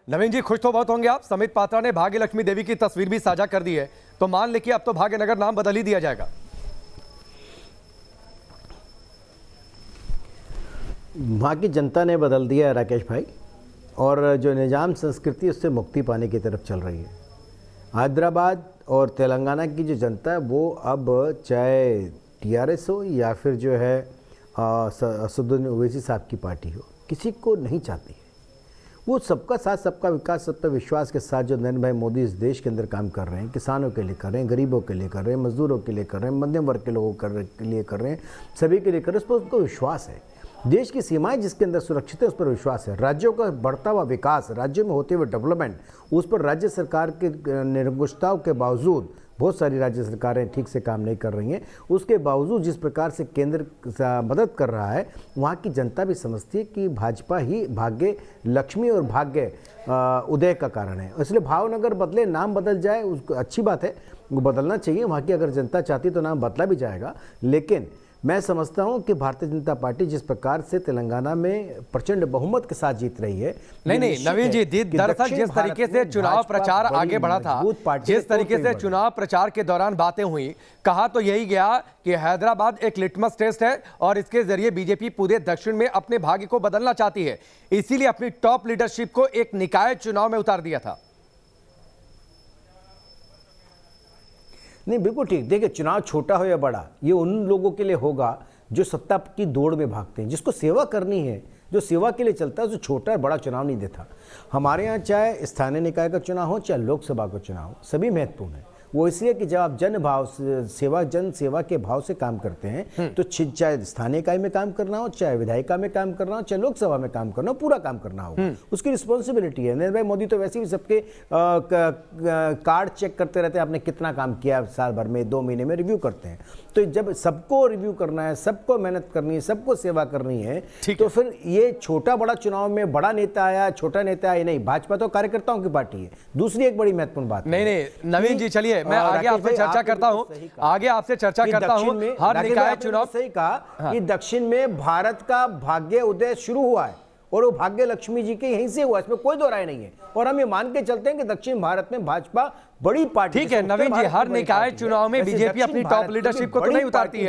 नवीन जी, खुश तो बहुत होंगे आप। समित पात्रा ने भाग्य लक्ष्मी देवी की तस्वीर भी साझा कर दी है, तो मान ले कि अब तो भाग्यनगर नाम बदल ही दिया जाएगा। वहाँ की जनता ने बदल दिया है राकेश भाई, और जो निजाम संस्कृति उससे मुक्ति पाने की तरफ चल रही है। हैदराबाद और तेलंगाना की जो जनता है वो अब चाहे टीआरएस हो या फिर जो है असदुद्दीन ओवैसी साहब की पार्टी हो, किसी को नहीं चाहती है। वो सबका साथ सबका विकास सब पे विश्वास के साथ जो नरेंद्र भाई मोदी इस देश के अंदर काम कर रहे हैं, किसानों के लिए कर रहे हैं, गरीबों के लिए कर रहे हैं, मजदूरों के लिए कर रहे हैं, मध्यम वर्ग के लोगों के लिए कर रहे हैं, सभी के लिए कर रहे हैं, उस पर उनको विश्वास है। देश की सीमाएं जिसके अंदर सुरक्षित है उस पर विश्वास है। राज्यों का बढ़ता हुआ विकास, राज्यों में होते हुए डेवलपमेंट, उस पर राज्य सरकार के निरंकुशताओं के बावजूद बहुत सारी राज्य सरकारें ठीक से काम नहीं कर रही हैं, उसके बावजूद जिस प्रकार से केंद्र मदद कर रहा है, वहाँ की जनता भी समझती है कि भाजपा ही भाग्य लक्ष्मी और भाग्य उदय का कारण है। इसलिए भावनगर बदले, नाम बदल जाए, उसको अच्छी बात है, वो बदलना चाहिए। वहाँ की अगर जनता चाहती तो नाम बदला भी जाएगा। लेकिन मैं समझता हूं कि भारतीय जनता पार्टी जिस प्रकार से तेलंगाना में प्रचंड बहुमत के साथ जीत रही है, नहीं नवीन जी, दरअसल जिस तरीके से चुनाव प्रचार आगे बढ़ा था, जिस तरीके से चुनाव प्रचार के दौरान बातें हुई, कहा तो यही गया कि हैदराबाद एक लिटमस टेस्ट है और इसके जरिए बीजेपी पूरे दक्षिण में अपने भाग्य को बदलना चाहती है, इसीलिए अपनी टॉप लीडरशिप को एक निकाय चुनाव में उतार दिया था। नहीं, बिल्कुल ठीक। देखिए, चुनाव छोटा हो या बड़ा, ये उन लोगों के लिए होगा जो सत्ता की दौड़ में भागते हैं, जिसको सेवा करनी है, जो सेवा के लिए चलता है, उसे छोटा और बड़ा चुनाव नहीं देता। हमारे यहाँ चाहे स्थानीय निकाय का चुनाव हो, चाहे लोकसभा का चुनाव हो, सभी महत्वपूर्ण है। वो इसलिए कि जब आप जन सेवा के भाव से काम करते हैं, तो चाहे स्थानीय इकाई में काम करना हो, चाहे विधायिका में काम करना हो, चाहे लोकसभा में काम करना हो, पूरा काम करना होगा, उसकी रिस्पॉन्सिबिलिटी है। नरेंद्र भाई मोदी तो वैसे भी सबके कार्ड चेक करते रहते हैं, आपने कितना काम किया साल भर में, 2 महीने में रिव्यू करते हैं। तो जब सबको रिव्यू करना है, सबको मेहनत करनी है, सबको सेवा करनी है, तो फिर ये छोटा बड़ा चुनाव में बड़ा नेता आया, छोटा नेता आया नहीं, भाजपा तो कार्यकर्ताओं की पार्टी है। दूसरी एक बड़ी महत्वपूर्ण बात नहीं नवीन जी, चलिए मैं आगे आपसे चर्चा करता हूं, हर निकाय चुनाव। सही कहा कि दक्षिण में भारत का भाग्य उदय शुरू हुआ है और वो भाग्य लक्ष्मी जी के यहीं से हुआ, इसमें कोई दो राय नहीं है। और हम ये मान के चलते हैं कि दक्षिण भारत में भाजपा बड़ी पार्टी। ठीक है नवीन जी, हर निकाय चुनाव में बीजेपी अपनी टॉप लीडरशिप को तो नहीं उतारती है।